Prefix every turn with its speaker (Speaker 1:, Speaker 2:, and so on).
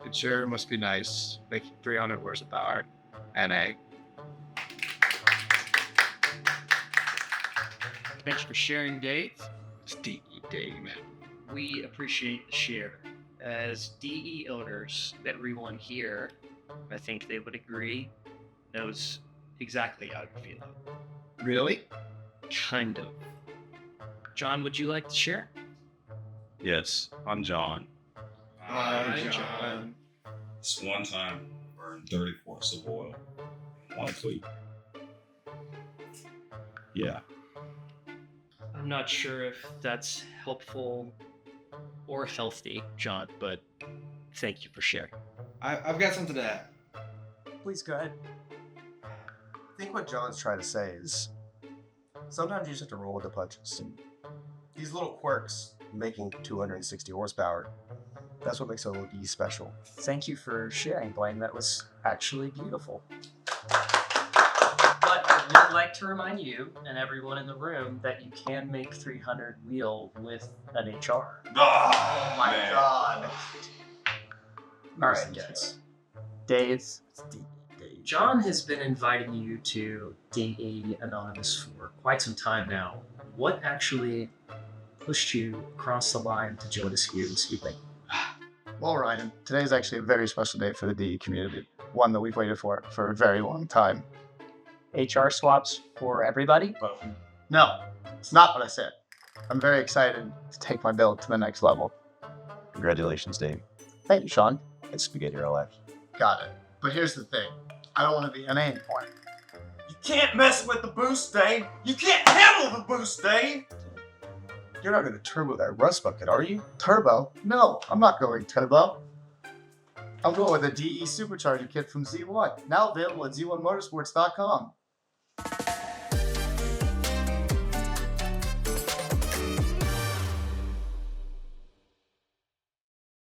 Speaker 1: It sure must be nice making 300 horsepower. NA.
Speaker 2: Thanks for sharing, Dave.
Speaker 1: It's DE day, man.
Speaker 2: We appreciate the share. As DE owners, everyone here, I think they would agree, knows exactly how to feel.
Speaker 1: Really?
Speaker 2: Kind of. John, would you like to share?
Speaker 3: Yes, I'm John.
Speaker 1: Hi, John.
Speaker 3: This one time, burned 30 quarts of oil in 1 week. Yeah.
Speaker 2: I'm not sure if that's helpful or healthy, John, but thank you for sharing.
Speaker 4: I've got something to add.
Speaker 5: Please go ahead.
Speaker 6: I think what John's trying to say is sometimes you just have to roll with the punches. These little quirks making 260 horsepower, that's what makes a little E special.
Speaker 5: Thank you for sharing, Blaine. That was actually beautiful. But I would like to remind you and everyone in the room that you can make 300 wheel with an HR.
Speaker 6: Oh my
Speaker 3: man.
Speaker 6: god.
Speaker 5: All right, guys. Dave, John has been inviting you to DE Anonymous for quite some time now. What actually pushed you across the line to join us here this evening?
Speaker 7: Well, Ryan, today is actually a very special day for the DE community. One that we've waited for a very long time.
Speaker 5: HR swaps for everybody?
Speaker 7: No, it's not what I said. I'm very excited to take my build to the next level.
Speaker 6: Congratulations, Dave.
Speaker 7: Thank you, Sean.
Speaker 6: It's Spaghetti RLX.
Speaker 7: Got it. But here's the thing. I don't want to be an aim point.
Speaker 6: You can't mess with the boost, Dave! You can't handle the boost, Dave! You're not going to turbo that rust bucket, are you?
Speaker 7: Turbo? No, I'm not going turbo. I'm going with a DE Supercharger Kit from Z1, now available at z1motorsports.com.